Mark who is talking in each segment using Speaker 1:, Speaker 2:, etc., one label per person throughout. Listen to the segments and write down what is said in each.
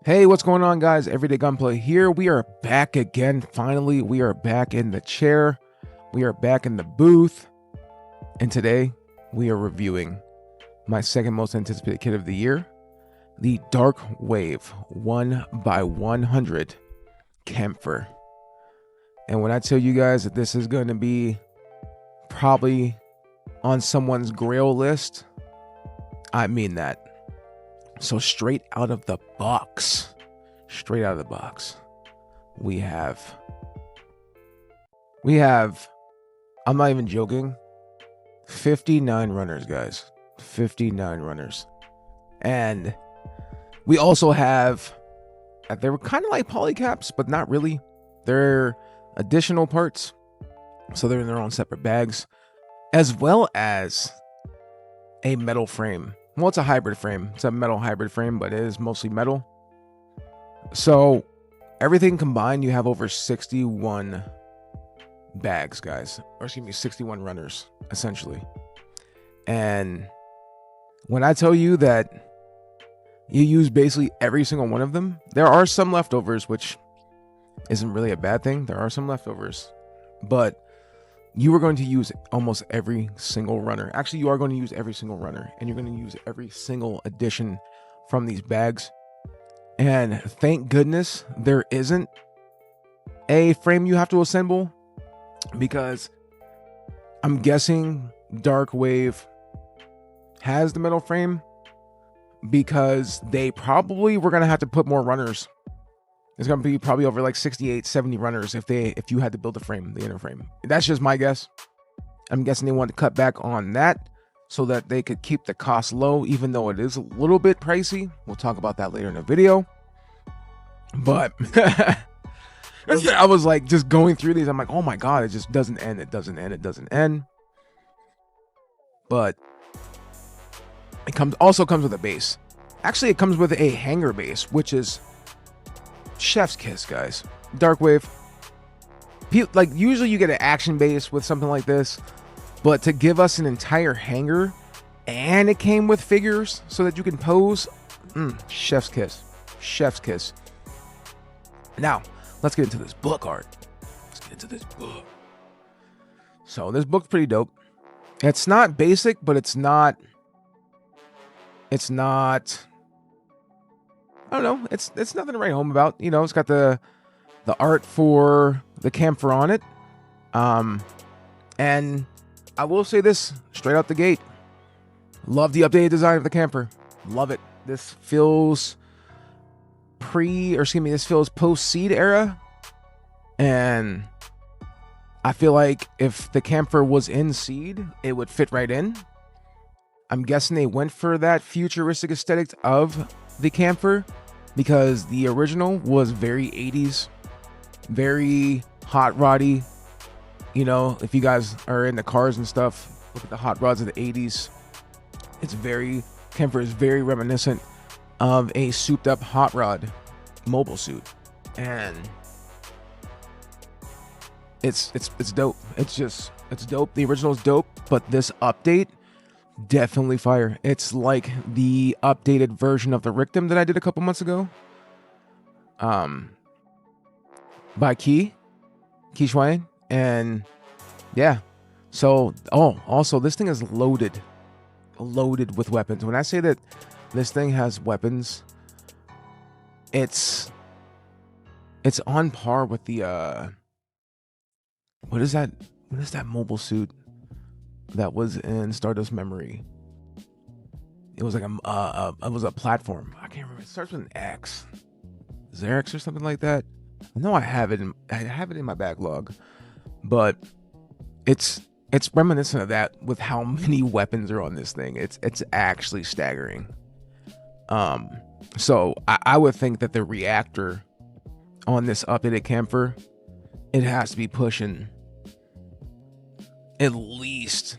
Speaker 1: Hey, what's going on, guys? Everyday Gunpla here. We are back again. Finally, we are back in the chair. We are back in the booth. And today, we are reviewing my second most anticipated kit of the year, the Dark Wave 1x100 Kampfer. And when I tell you guys that this is going to be probably on someone's grail list, I mean that. So straight out of the box, we have, I'm not even joking, 59 runners, guys, 59 runners. And we also have, they were kind of like polycaps, but not really. They're additional parts, so they're in their own separate bags, as well as a metal frame. Well, it's a hybrid frame. It's a metal hybrid frame, but it is mostly metal. So everything combined, you have over 61 bags, guys. Or excuse me, 61 runners, essentially. And when I tell you that you use basically every single one of them, there are some leftovers, which isn't really a bad thing. There are some leftovers. But you are going to use almost every single runner. Actually, you are going to use every single runner, and you're going to use every single addition from these bags. And thank goodness there isn't a frame you have to assemble, because I'm guessing Dark Wave has the metal frame, because they probably were going to have to put more runners. It's going to be probably over like 68, 70 runners if you had to build a frame, the inner frame. That's just my guess. I'm guessing they wanted to cut back on that so that they could keep the cost low, even though it is a little bit pricey. We'll talk about that later in the video. But I was like just going through these. I'm like, oh my God, it just doesn't end. It doesn't end. But it also comes with a base. Actually, it comes with a hanger base, which is chef's kiss, guys. Dark Wave, like, usually you get an action base with something like this, but to give us an entire hanger and it came with figures so that you can pose, chef's kiss. Now let's get into this book art. So this book's pretty dope. It's not basic, but it's not I don't know. It's nothing to write home about. You know, it's got the art for the Kampfer on it. And I will say this straight out the gate. Love the updated design of the Kampfer. Love it. This feels post-seed era. And I feel like if the Kampfer was in seed, it would fit right in. I'm guessing they went for that futuristic aesthetic of the Kampfer, because the original was very 80s, very hot roddy. You know, if you guys are into cars and stuff, look at the hot rods of the 80s. Kampfer is very reminiscent of a souped up hot rod mobile suit. And it's dope. It's dope. The original is dope, but this update, definitely fire. It's like the updated version of the Rictum that I did a couple months ago. By Key Schwein. And yeah. So, also this thing is loaded with weapons. When I say that this thing has weapons, it's on par with the what is that mobile suit that was in Stardust Memory? It was like it was a platform. I can't remember. It starts with an X. Xerix or something like that. I know I have it in my backlog, but it's reminiscent of that with how many weapons are on this thing. It's actually staggering. So I would think that the reactor on this updated Kampfer, it has to be pushing at least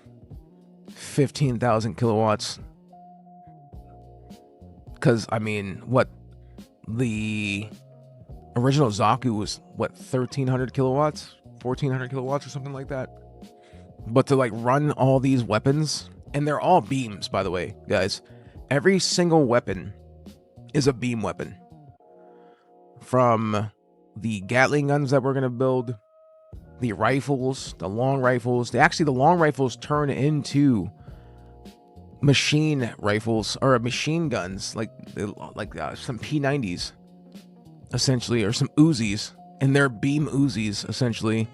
Speaker 1: 15,000 kilowatts. Because, I mean, what the original Zaku was, 1,300 kilowatts, 1,400 kilowatts or something like that. But to like run all these weapons, and they're all beams, by the way, guys. Every single weapon is a beam weapon. from the Gatling guns that we're going to build, the rifles, the long rifles. The long rifles turn into machine rifles or machine guns, like some P90s, essentially, or some Uzis, and they're beam Uzis, essentially.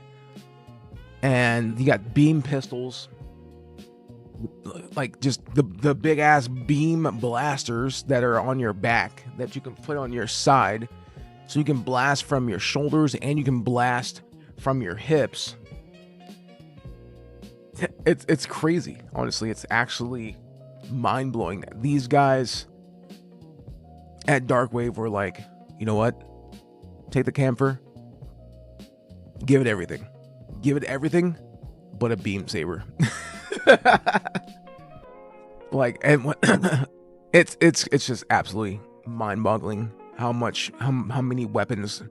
Speaker 1: And you got beam pistols, like just the big ass beam blasters that are on your back that you can put on your side, so you can blast from your shoulders and you can blast from your hips. It's crazy, honestly. It's actually mind-blowing. These guys at Dark Wave were like, you know what, take the Kampfer, give it everything but a beam saber. Like, and it's just absolutely mind-boggling how many weapons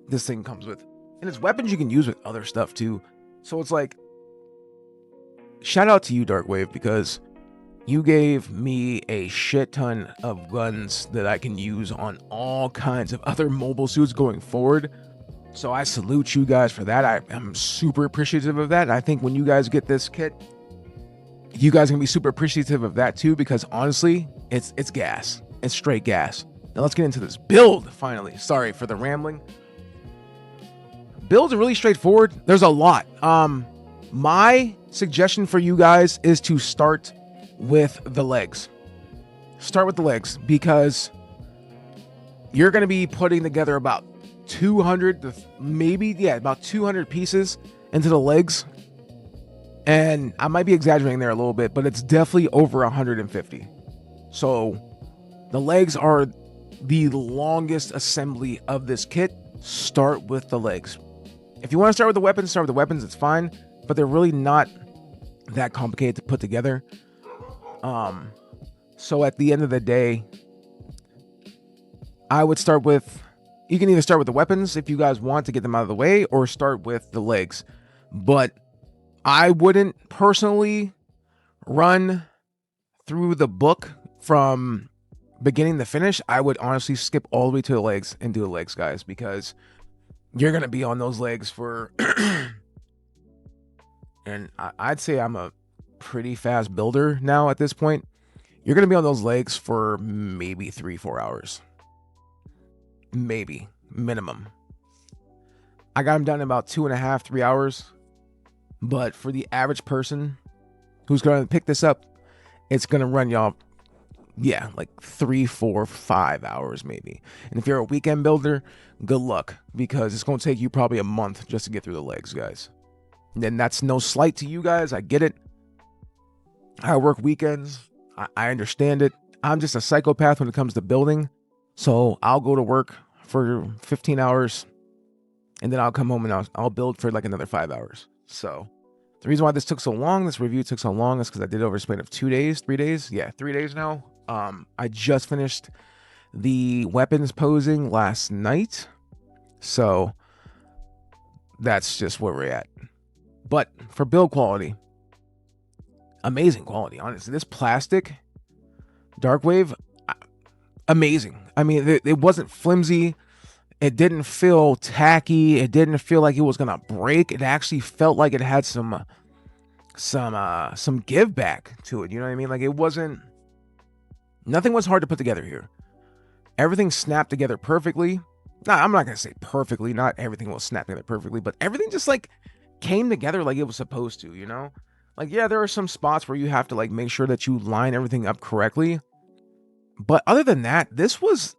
Speaker 1: this thing comes with, and it's weapons you can use with other stuff too. So it's like, shout out to you, Dark Wave, because you gave me a shit ton of guns that I can use on all kinds of other mobile suits going forward. So I salute you guys for that. I'm super appreciative of that. I think when you guys get this kit, you guys are gonna be super appreciative of that too, because honestly, it's gas. It's straight gas. Now let's get into this build finally. Sorry for the rambling. Builds are really straightforward. There's a lot. My suggestion for you guys is to start with the legs. Start with the legs, because you're gonna be putting together about 200 to about 200 pieces into the legs. And I might be exaggerating there a little bit, but it's definitely over 150. So the legs are the longest assembly of this kit. Start with the legs. If you want to start with the weapons, start with the weapons, it's fine, but they're really not that complicated to put together. So at the end of the day, I would start with, you can either start with the weapons if you guys want to get them out of the way, or start with the legs. But I wouldn't personally run through the book from beginning to finish. I would honestly skip all the way to the legs and do the legs, guys, because you're going to be on those legs for, and I'd say I'm a pretty fast builder now at this point. You're going to be on those legs for maybe 3-4 hours. Maybe, minimum. I got them done in about 2.5-3 hours. But for the average person who's going to pick this up, it's going to run y'all, yeah, like 3, 4, 5 hours maybe. And if you're a weekend builder, good luck, because it's going to take you probably a month just to get through the legs, guys. And that's no slight to you guys. I get it. I work weekends. I understand it. I'm just a psychopath when it comes to building. So I'll go to work for 15 hours and then I'll come home and I'll build for like another 5 hours. So the reason why this took so long, this review took so long, is because I did it over a span of 2 days, 3 days. Yeah, 3 days now. I just finished the weapons posing last night. So that's just where we're at. But for build quality, amazing quality, honestly. This plastic, Dark Wave, amazing. I mean, it wasn't flimsy. It didn't feel tacky. It didn't feel like it was gonna break. It actually felt like it had some give back to it. You know what I mean? Like, it wasn't, nothing was hard to put together here. Everything snapped together perfectly. Nah, I'm not gonna say perfectly. Not everything will snap together perfectly, but everything just like came together like it was supposed to, you know? Like, yeah, there are some spots where you have to like make sure that you line everything up correctly. But other than that, this was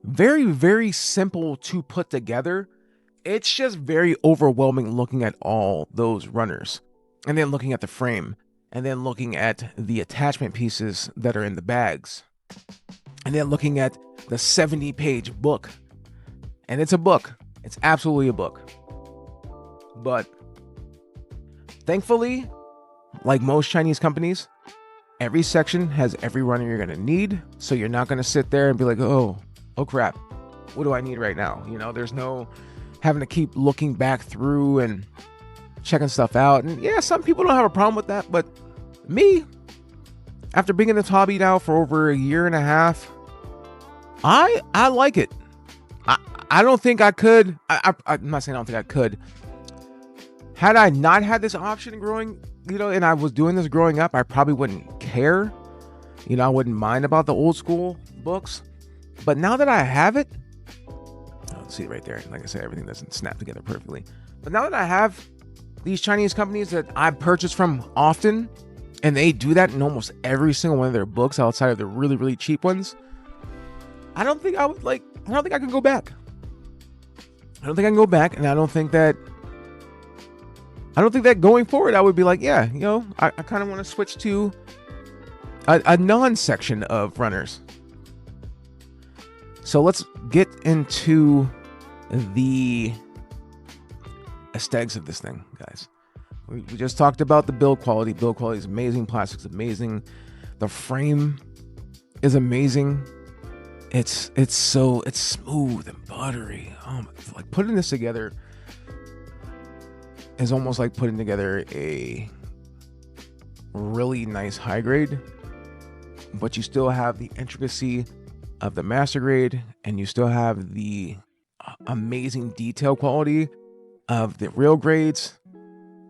Speaker 1: very, very simple to put together. It's just very overwhelming looking at all those runners, and then looking at the frame, and then looking at the attachment pieces that are in the bags, and then looking at the 70-page book. And it's a book. It's absolutely a book. But thankfully, like most Chinese companies, every section has every runner you're going to need. So you're not going to sit there and be like, oh crap, what do I need right now? You know, there's no having to keep looking back through and checking stuff out. And yeah, some people don't have a problem with that, but me, after being in this hobby now for over 1.5 years, I like it. I don't think I could. I'm not saying I don't think I could. Had I not had this option growing, and I was doing this growing up, I probably wouldn't care. I wouldn't mind about the old school books. But now that I have it, see it right there. Like I said, everything doesn't snap together perfectly. But now that I have these Chinese companies that I purchase from often, and they do that in almost every single one of their books outside of the really, really cheap ones, I don't think I can go back. I don't think I can go back, and I don't think that going forward I would be like, yeah, I kind of want to switch to a non-section of runners. So let's get into the aesthetics of this thing, guys. We just talked about the build quality. Build quality is amazing. Plastic's amazing. The frame is amazing. It's smooth and buttery. Like putting this together is almost like putting together a really nice high grade, but you still have the intricacy of the master grade, and you still have the amazing detail quality of the real grades,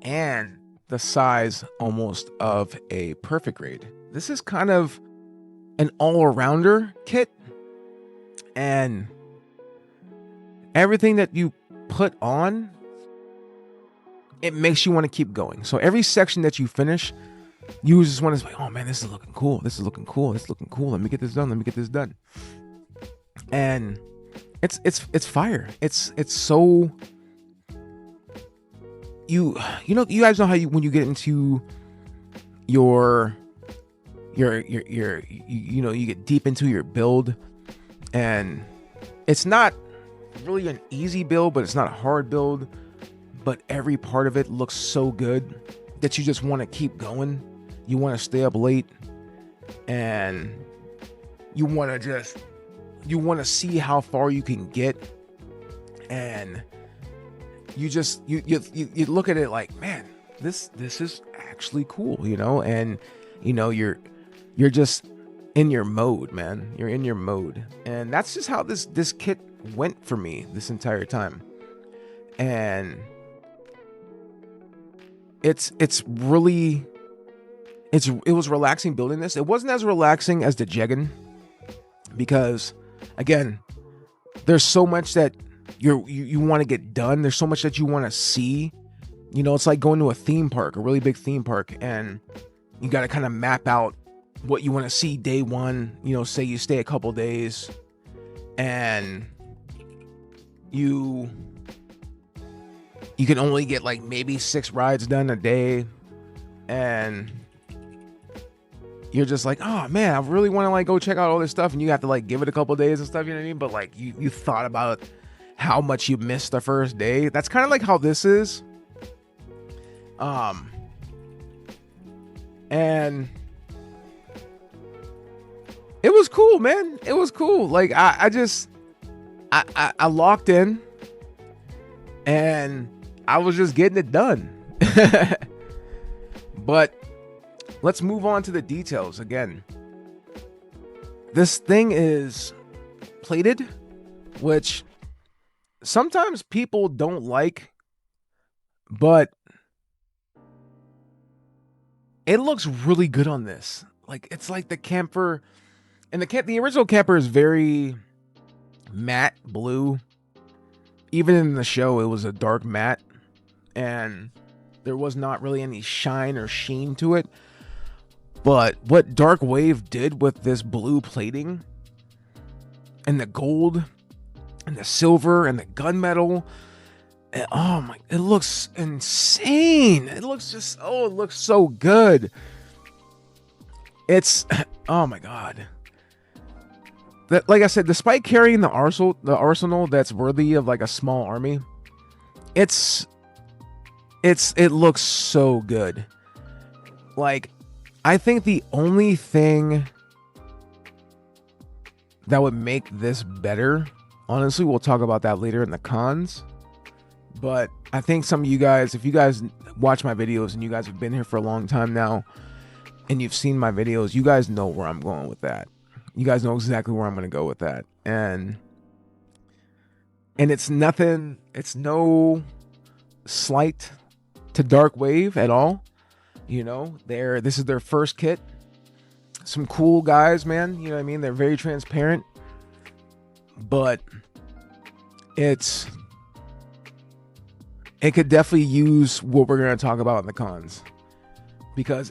Speaker 1: and the size almost of a perfect grade. This is kind of an all-arounder kit, and everything that you put on, it makes you want to keep going. So every section that you finish, you just want to say, oh man, this is looking cool. This is looking cool. This is looking cool. Let me get this done. Let me get this done. And it's fire. It's so, you guys know how when you get into you get deep into your build, and it's not really an easy build, but it's not a hard build, but every part of it looks so good that you just want to keep going. You want to stay up late, and you want to see how far you can get, and you look at it like, man, this is actually cool, and you're just in your mode, man. You're in your mode, and that's just how this kit went for me this entire time. And it was relaxing building this. It wasn't as relaxing as the Jegan, because again, there's so much that you want to get done. There's so much that you want to see. It's like going to a theme park, a really big theme park, and you got to kind of map out what you want to see day one. Say you stay a couple days, and you can only get like maybe 6 rides done a day, and you're just like, oh man, I really want to like go check out all this stuff, and you have to like give it a couple days and stuff, you know what I mean? But like you thought about how much you missed the first day. That's kind of like how this is. And it was cool, man. It was cool. Like I locked in, and I was just getting it done. But let's move on to the details again. This thing is plated, which sometimes people don't like, but it looks really good on this. Like, it's like the Kampfer, and the original Kampfer is very matte blue. Even in the show, it was a dark matte, and there was not really any shine or sheen to it. But what Dark Wave did with this blue plating, and the gold, and the silver, and the gunmetal, it looks insane. It looks it looks so good. It's, oh my god. That, like I said, despite carrying the arsenal that's worthy of like a small army, it looks so good. Like, I think the only thing that would make this better, honestly, we'll talk about that later in the cons, but I think some of you guys, if you guys watch my videos and you guys have been here for a long time now and you've seen my videos, you guys know where I'm going with that. You guys know exactly where I'm going to go with that. And And it's nothing, it's no slight to Dark Wave at all. You know, this is their first kit. Some cool guys, man. You know what I mean? They're very transparent. But it could definitely use what we're going to talk about in the cons. Because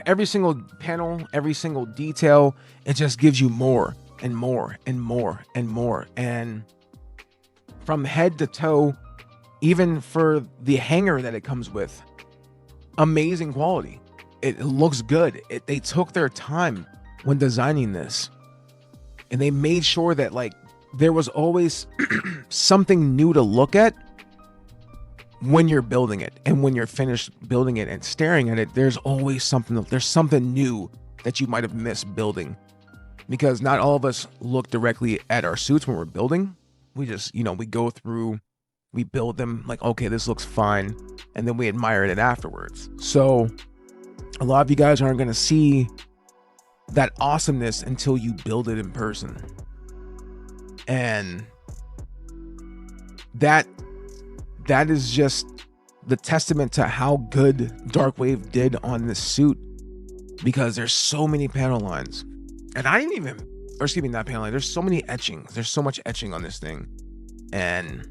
Speaker 1: every single panel, every single detail, it just gives you more and more and more and more. And from head to toe, even for the hanger that it comes with, amazing quality. It looks good. They took their time when designing this. And they made sure that like there was always something new to look at when you're building it. And when you're finished building it and staring at it, there's always something new that you might have missed building. Because not all of us look directly at our suits when we're building. We just, we go through, we build them like, okay, this looks fine. And then we admire it afterwards. So a lot of you guys aren't going to see that awesomeness until you build it in person. And that is just the testament to how good Dark Wave did on this suit, because there's so many panel lines. And not panel line, there's so many etchings. There's so much etching on this thing. And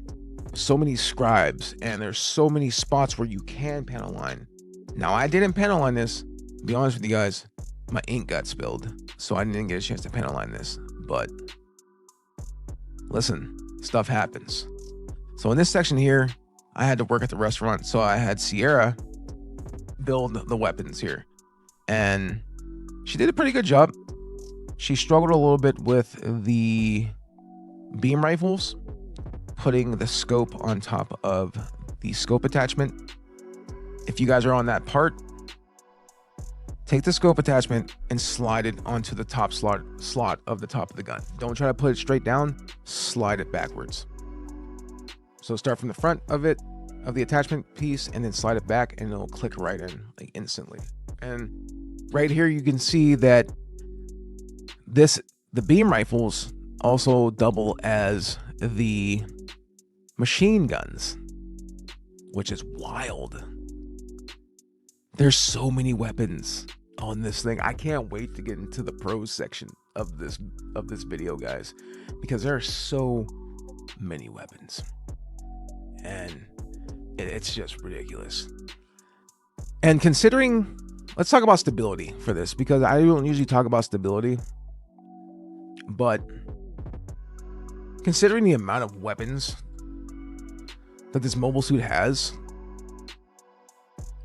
Speaker 1: so many scribes. And there's so many spots where you can panel line. Now, I didn't panel line this. To be honest with you guys, my ink got spilled. So I didn't get a chance to panel line this. But listen, stuff happens. So in this section here, I had to work at the restaurant. So I had Sierra build the weapons here. And she did a pretty good job. She struggled a little bit with the beam rifles, putting the scope on top of the scope attachment. If you guys are on that part, take the scope attachment and slide it onto the top slot of the top of the gun. Don't try to put it straight down, slide it backwards. So start from the front of it, of the attachment piece, and then slide it back, and it'll click right in like instantly. And right here you can see that the beam rifles also double as the machine guns, which is wild. There's so many weapons on this thing. I can't wait to get into the pros section of this video, guys, because there are so many weapons. And it's just ridiculous. And considering, let's talk about stability for this, because I don't usually talk about stability, but considering the amount of weapons that this mobile suit has,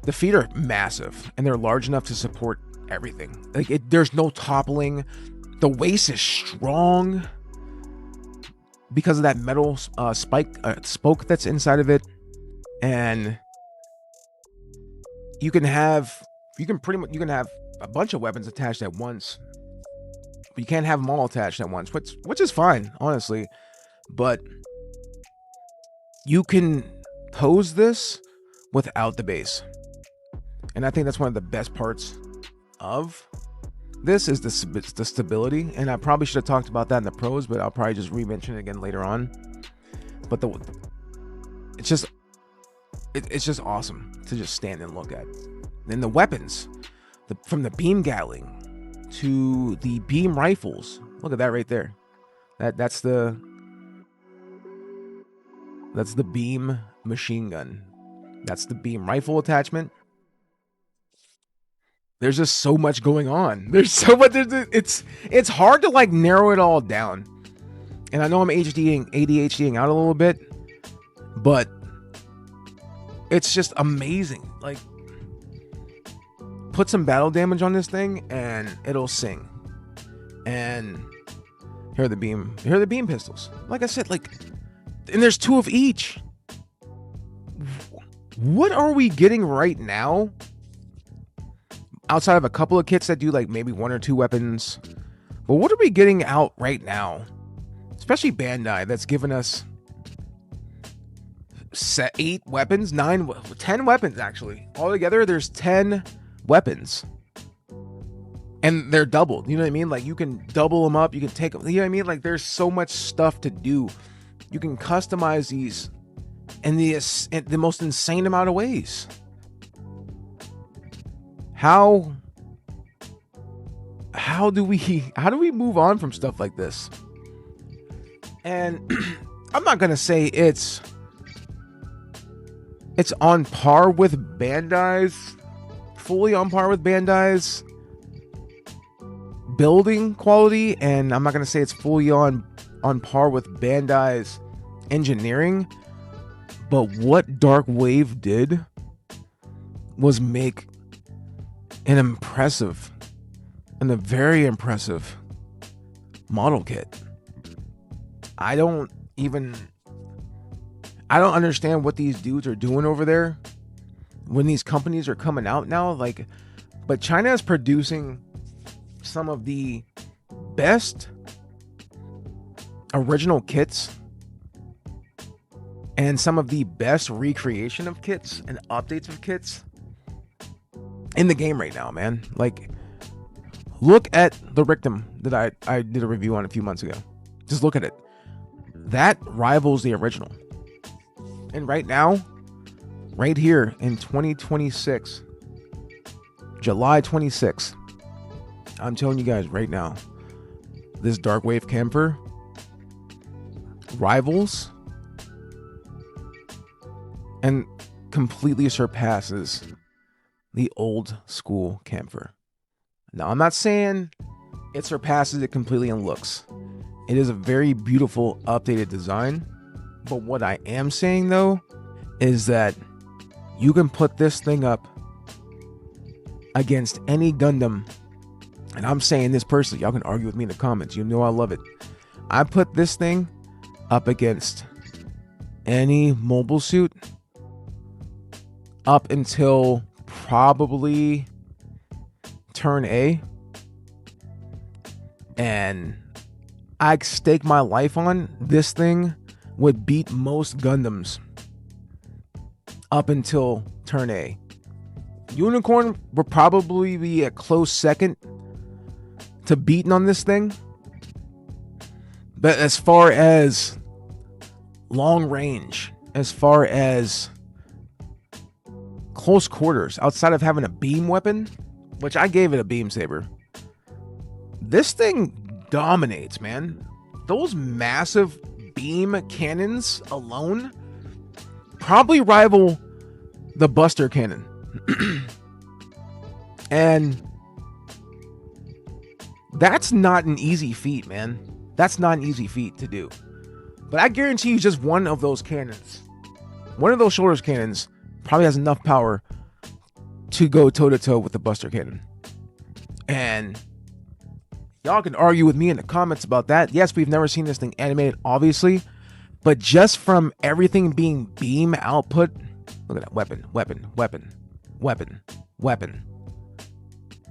Speaker 1: the feet are massive and they're large enough to support everything. Like there's no toppling. The waist is strong because of that metal spoke that's inside of it. And you can have a bunch of weapons attached at once, but you can't have them all attached at once, which is fine, honestly. But you can pose this without the base. And I think that's one of the best parts of this is the stability. And I probably should have talked about that in the pros, but I'll probably just re-mention it again later on. But it's just awesome to just stand and look at. Then the weapons, from the beam gatling to the beam rifles. Look at that right there. That's the beam machine gun. That's the beam rifle attachment. There's just so much going on. There's so much. It's hard to like narrow it all down. And I know I'm ADHDing out a little bit, but it's just amazing. Like, put some battle damage on this thing and it'll sing. And here are the beam pistols. Like I said, and there's 2 of each. What are we getting right now? Outside of a couple of kits that do like maybe 1 or 2 weapons. But what are we getting out right now? Especially Bandai, that's given us 8 weapons, 10 weapons actually. Altogether, there's 10 weapons. And they're doubled, you know what I mean? Like, you can double them up, you can take them, you know what I mean? Like, there's so much stuff to do You can customize these in the most insane amount of ways. How do we move on from stuff like this? And I'm not gonna say it's on par with Bandai's, fully on par with Bandai's building quality, and I'm not gonna say it's fully on par with Bandai's engineering, but what Dark Wave did was make an impressive and a very impressive model kit. I don't understand what these dudes are doing over there when these companies are coming out now, like, but China is producing some of the best original kits and some of the best recreation of kits and updates of kits in the game right now, man. Like, look at the Rictum that I did a review on a few months ago. Just look at it. That rivals the original. And right now, right here in 2026, July 26th, I'm telling you guys right now, this Dark Wave Kampfer rivals and completely surpasses the old school Kampfer. Now, I'm not saying it surpasses it completely in looks. It is a very beautiful, updated design. But what I am saying, though, is that you can put this thing up against any Gundam. And I'm saying this personally. Y'all can argue with me in the comments. You know I love it. I put this thing up against any mobile suit up until probably turn A. And I stake my life on this thing would beat most Gundams up until turn A. Unicorn would probably be a close second to beating on this thing. But as far as long range, as far as close quarters, outside of having a beam weapon, which I gave it a beam saber, this thing dominates, man. Those massive beam cannons alone probably rival the Buster cannon. And that's not an easy feat, man. That's not an easy feat to do. But I guarantee you just one of those cannons, one of those shoulders cannons probably has enough power to go toe-to-toe with the Buster cannon. And y'all can argue with me in the comments about that. Yes, we've never seen this thing animated, obviously. But just from everything being beam output, look at that. Weapon, weapon, weapon, weapon, weapon.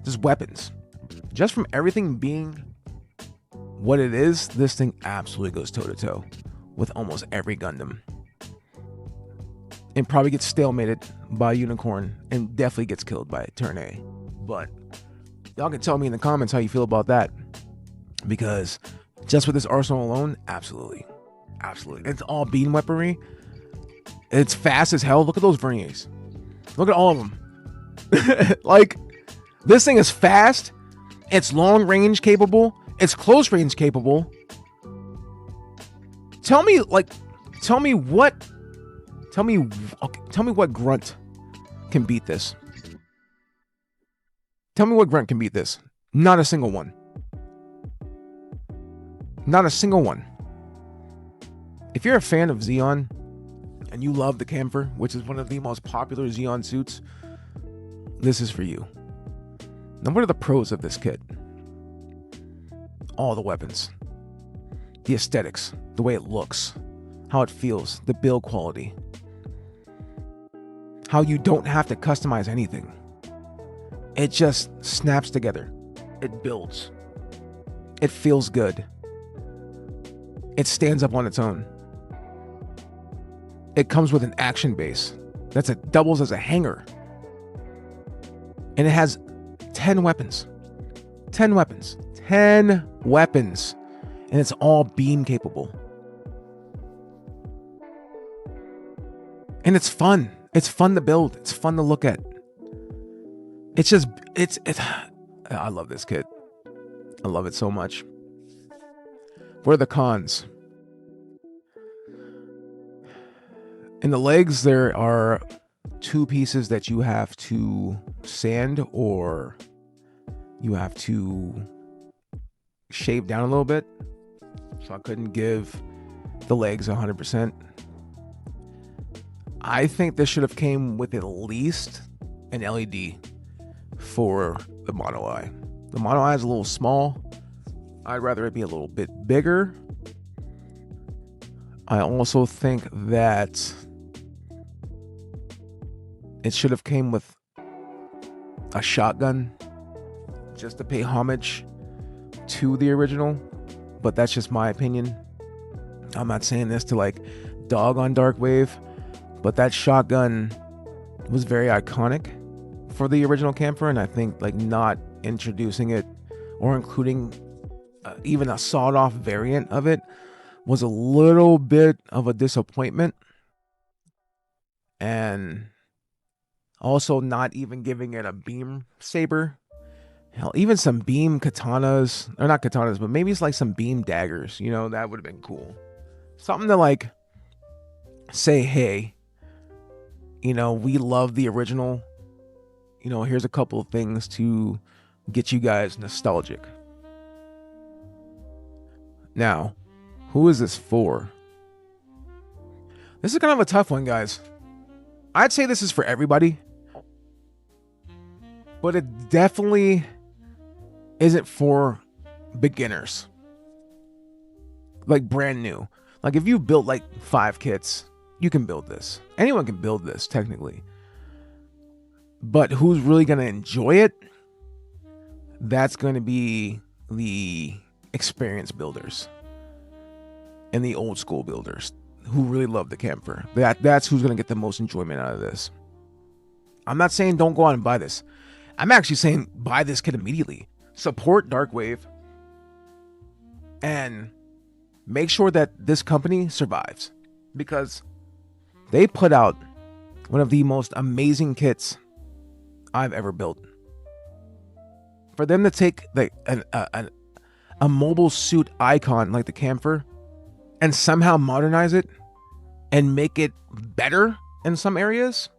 Speaker 1: Just weapons. Just from everything being what it is, this thing absolutely goes toe-to-toe with almost every Gundam. And probably gets stalemated by Unicorn and definitely gets killed by turn A. But y'all can tell me in the comments how you feel about that. Because just with this arsenal alone, absolutely. Absolutely. It's all beam weaponry. It's fast as hell. Look at those verniers. Look at all of them. Like, this thing is fast. It's long range capable. It's close range capable. Tell me what grunt can beat this. Tell me what grunt can beat this. Not a single one. Not a single one. If you're a fan of Zeon and you love the Kampfer, which is one of the most popular Zeon suits, this is for you. Now, what are the pros of this kit? All the weapons, the aesthetics, the way it looks, how it feels, the build quality, how you don't have to customize anything. It just snaps together. It builds. It feels good. It stands up on its own. It comes with an action base doubles as a hanger. And it has 10 weapons. 10 weapons. 10 weapons. And it's all beam capable. And it's fun. It's fun to build. It's fun to look at. It's just, I love this kit. I love it so much. What are the cons? In the legs, there are 2 pieces that you have to sand or you have to shave down a little bit. So I couldn't give the legs 100%. I think this should have came with at least an LED for the mono eye. The mono eye is a little small. I'd rather it be a little bit bigger. I also think that it should have came with a shotgun just to pay homage to the original, but that's just my opinion. I'm not saying this to like dog on Dark Wave, but that shotgun was very iconic for the original Kampfer, and I think like not introducing it or including even a sawed-off variant of it was a little bit of a disappointment. And also not even giving it a beam saber. Hell, even some beam katanas, or not katanas, but maybe it's like some beam daggers, you know, that would have been cool. Something to like say, hey, you know, we love the original. You know, here's a couple of things to get you guys nostalgic. Now, who is this for? This is kind of a tough one, guys. I'd say this is for everybody, but it definitely isn't for beginners. Like brand new. Like if you built like 5 kits, you can build this. Anyone can build this technically. But who's really going to enjoy it? That's going to be the experienced builders and the old school builders who really love the Kampfer. That's who's going to get the most enjoyment out of this. I'm not saying don't go out and buy this. I'm actually saying buy this kit immediately. Support Dark Wave and make sure that this company survives, because they put out one of the most amazing kits I've ever built. For them to take like a mobile suit icon like the Kampfer and somehow modernize it and make it better in some areas,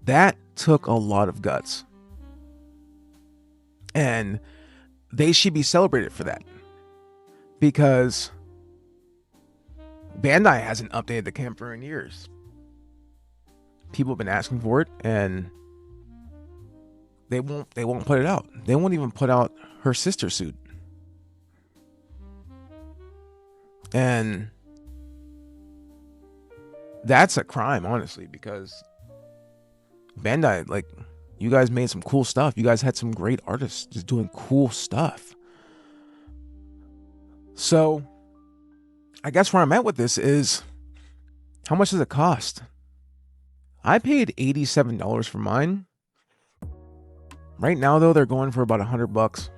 Speaker 1: that took a lot of guts. And they should be celebrated for that, because Bandai hasn't updated the Kampfer in years. People have been asking for it, and they won't put it out. They won't even put out her sister suit. And that's a crime, honestly, because Bandai, like, you guys made some cool stuff. You guys had some great artists just doing cool stuff. So I guess where I'm at with this is, how much does it cost? I paid $87 for mine. Right now, though, they're going for about $100.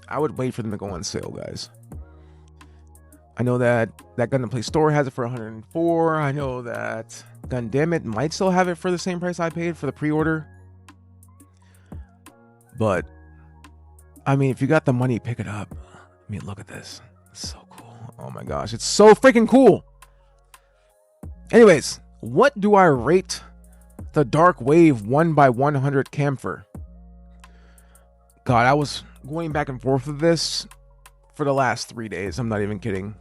Speaker 1: I would wait for them to go on sale, guys. I know that Gunpla store has it for $104. I know that Gundam might still have it for the same price I paid for the pre-order. But I mean, if you got the money, pick it up. I mean, look at this. It's so cool. Oh my gosh, it's so freaking cool. Anyways, what do I rate the Dark Wave 1x100 Kampfer? God, I was going back and forth with this for the last 3 days. I'm not even kidding.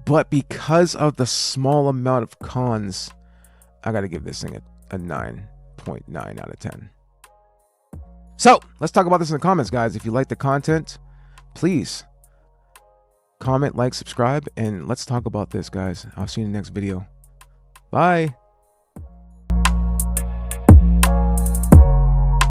Speaker 1: But because of the small amount of cons, I got to give this thing a 9.9 out of 10. So let's talk about this in the comments, guys. If you like the content, please comment, like, subscribe, and let's talk about this, guys. I'll see you in the next video. Bye.